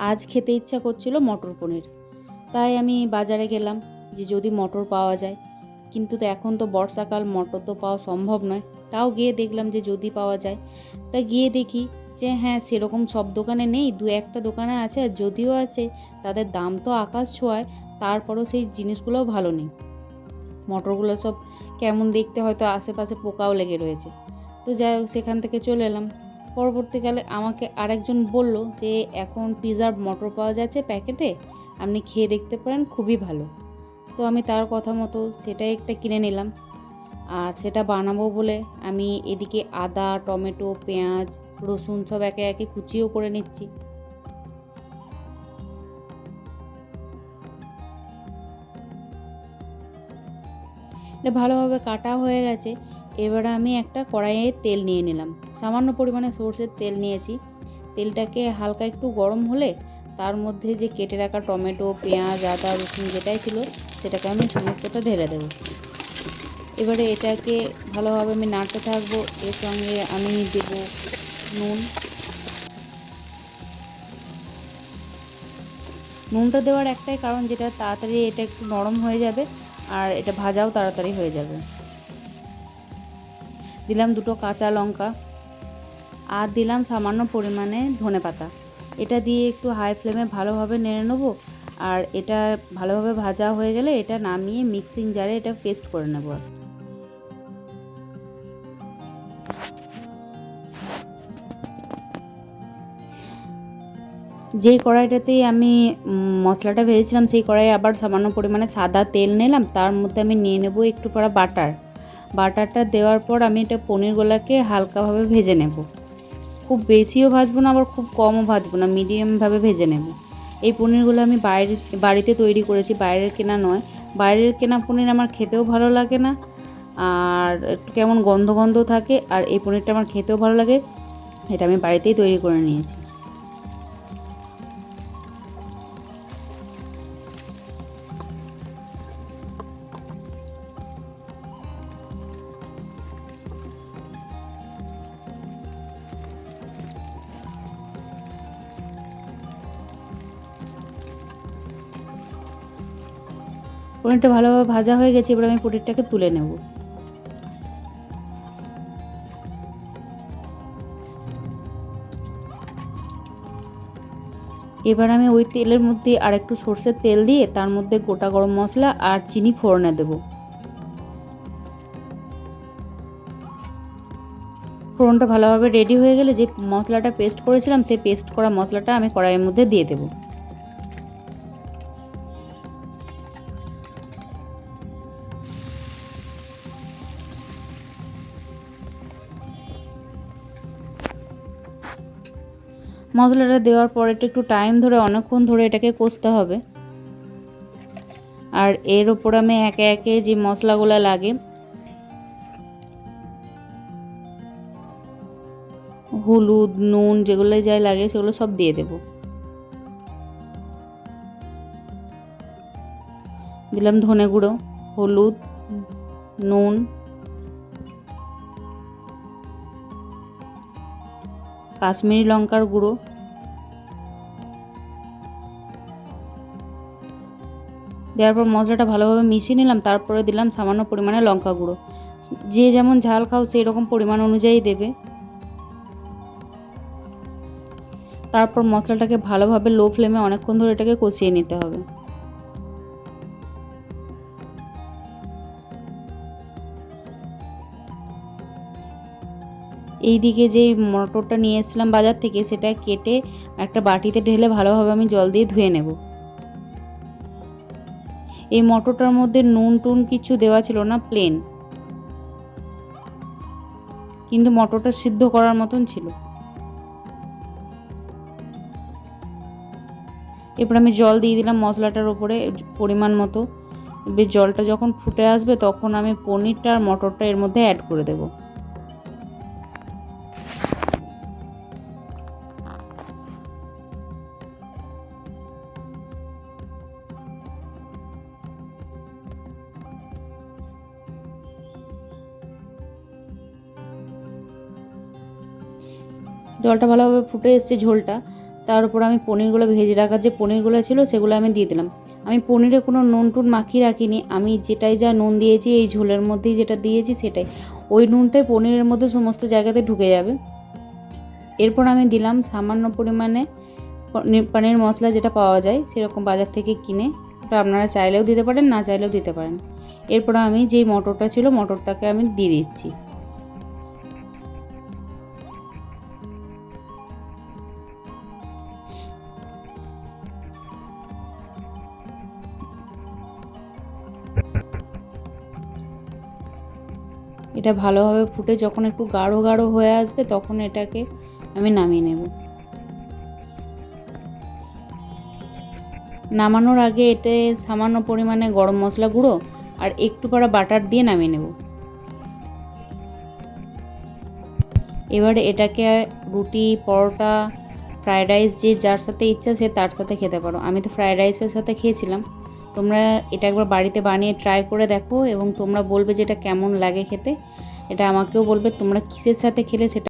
আজ খেতে ইচ্ছা করছিল মটর পনির, তাই আমি বাজারে গেলাম যে যদি মটর পাওয়া যায়। কিন্তু তো এখন তো বর্ষাকাল, মটর তো পাওয়া সম্ভব নয়। তাও গিয়ে দেখলাম যে যদি পাওয়া যায়। তা গিয়ে দেখি যে হ্যাঁ, সেরকম সব দোকানে নেই, দু একটা দোকানে আছে, আর যদিও আছে তাদের দাম তো আকাশ ছোঁয়ায়, তারপরও সেই জিনিসগুলোও ভালো নেই। মটরগুলো সব কেমন দেখতে, হয়তো আশেপাশে পোকাও লেগে রয়েছে। তো যাই হোক, সেখান থেকে চলে এলাম। পরবর্তীকালে আমাকে আরেকজন বলল যে এখন প্রিজার্ভ মটর পাওয়া যাচ্ছে প্যাকেটে, আপনি খেয়ে দেখতে পারেন, খুবই ভালো। তো আমি তার কথা মতো সেটাই একটা কিনে নিলাম। আর সেটা বানাবো বলে আমি এদিকে আদা, টমেটো, পেঁয়াজ, রসুন সব একে একে কুচিও করে নিচ্ছি। এটা ভালোভাবে কাটা হয়ে গেছে। এবারে আমি একটা কড়াইয়ে তেল নিয়ে নিলাম, সামান্য পরিমাণে সরষের তেল নিয়েছি। তেলটাকে হালকা একটু গরম হলে তার মধ্যে যে কেটে রাখা টমেটো, পেঁয়াজ, আদা, রসুন যেটাই ছিল সেটাকে আমি সমস্তটা ঢেলে দেবো। এবারে এটাকে ভালোভাবে আমি নাড়তে থাকবো। এর সঙ্গে আমি দেব নুন। নুনটা দেওয়ার একটাই কারণ, যেটা তাড়াতাড়ি এটা একটু নরম হয়ে যাবে আর এটা ভাজাও তাড়াতাড়ি হয়ে যাবে। দিলাম দুটো কাঁচা লঙ্কা আর দিলাম সামান্য পরিমাণে ধনেপাতা। এটা দিয়ে একটু হাই ফ্লেমে ভালোভাবে নেড়ে নেবো। আর এটা ভালোভাবে ভাজা হয়ে গেলে এটা নামিয়ে মিক্সিং জারে এটা পেস্ট করে নেব। যেই কড়াইটাতেই আমি মশলাটা ভেজেছিলাম, সেই কড়াইয়ে আবার সামান্য পরিমাণে সাদা তেল নিলাম। তার মধ্যে আমি নিয়ে নেব একটু করা বাটার। বাটারটা দেওয়ার পর আমি এটা পনিরগুলোকে হালকাভাবে ভেজে নেব। খুব বেশিও ভাজবো না, আবার খুব কমও ভাজবো না, মিডিয়ামভাবে ভেজে নেব। এই পনিরগুলো আমি বাড়িতে তৈরি করেছি, বাইরের কেনা নয়। বাইরের কেনা পনির আমার খেতেও ভালো লাগে না, আর একটু কেমন গন্ধ গন্ধ থাকে। আর এই পনিরটা আমার খেতেও ভালো লাগে, এটা আমি বাড়িতেই তৈরি করে নিয়েছি। পনিরটা ভালোভাবে ভাজা হয়ে গেছে, এবার আমি পনিরটাকে তুলে নেব। এবার আমি ওই তেলের মধ্যে আর একটু সর্ষের তেল দিয়ে তার মধ্যে গোটা গরম মশলা আর চিনি ফোড়নে দেব। ফোড়নটা ভালোভাবে রেডি হয়ে গেলে যে মশলাটা পেস্ট করেছিলাম, সেই পেস্ট করা মশলাটা আমি কড়াইয়ের মধ্যে দিয়ে দেব। মশলাটা দেওয়ার পর এটা একটু টাইম ধরে, অনেকক্ষণ ধরে এটাকে কষতে হবে। আর এর ওপর আমি একে একে যে মশলাগুলো লাগে, হলুদ, নুন, যেগুলো যাই লাগে সেগুলো সব দিয়ে দেব। দিলাম ধনে গুঁড়ো, হলুদ, নুন, কাশ্মীরি লঙ্কার গুঁড়ো, দেওয়ার পর মশলাটা ভালোভাবে মিশিয়ে নিলাম। তারপরে দিলাম সামান্য পরিমাণে লঙ্কা গুঁড়ো। যে যেমন ঝাল খাও সেই রকম পরিমাণ অনুযায়ী দেবে। তারপর মশলাটাকে ভালোভাবে লো ফ্লেমে অনেকক্ষণ ধরে এটাকে কষিয়ে নিতে হবে। এইদিকে যে মটরটা নিয়ে এসেছিলাম বাজার থেকে, সেটা কেটে একটা বাটিতে ঢেলে ভালোভাবে আমি জল দিয়ে ধুয়ে নেব। এই মটরটার মধ্যে নুন টুন কিছু দেওয়া ছিল না, প্লেন, কিন্তু মটরটা সিদ্ধ করার মতন ছিল। এরপর আমি জল দিয়ে দিলাম মশলাটার উপরে পরিমাণ মতো। এবার জলটা যখন ফুটে আসবে তখন আমি পনিরটা আর মটরটা এর মধ্যে অ্যাড করে দেব। জলটা ভালোভাবে ফুটে এসছে, ঝোলটা। তার উপর আমি পনিরগুলো ভেজে রাখার যে পনিরগুলো ছিল সেগুলো আমি দিয়ে দিলাম। আমি পনিরে কোনো নুন টুন মাখিয়ে রাখিনি, আমি যেটাই যা নুন দিয়েছি এই ঝোলের মধ্যেই যেটা দিয়েছি সেটাই, ওই নুনটাই পনিরের মধ্যে সমস্ত জায়গাতে ঢুকে যাবে। এরপর আমি দিলাম সামান্য পরিমাণে পনির মশলা, যেটা পাওয়া যায় সেরকম বাজার থেকে কিনে, ওটা আপনারা চাইলেও দিতে পারেন, না চাইলেও দিতে পারেন। এরপর আমি যেই মটরটা ছিল মটরটাকে আমি দিয়ে দিচ্ছি। এটা ভালোভাবে ফুটে যখন একটু গাঢ় গাঢ় হয়ে আসবে তখন এটাকে আমি নামিয়ে নেব। নামানোর আগে এতে সামান্য পরিমাণে গরম মশলা গুঁড়ো আর একটু পারা বাটার দিয়ে নামিয়ে নেব। এবারে এটাকে রুটি, পরোটা, ফ্রায়েড রাইস, যে যার সাথে ইচ্ছা সে তার সাথে খেতে পারো। আমি তো ফ্রায়েড রাইসের সাথে খেয়েছিলাম। তোমরা এটা একবার বাড়িতে বানিয়ে ট্রাই করে দেখো এবং তোমরা বলবে যে এটা কেমন লাগে খেতে। এটা আমাকেও বলবে তোমরা কিসের সাথে খেলে সেটা।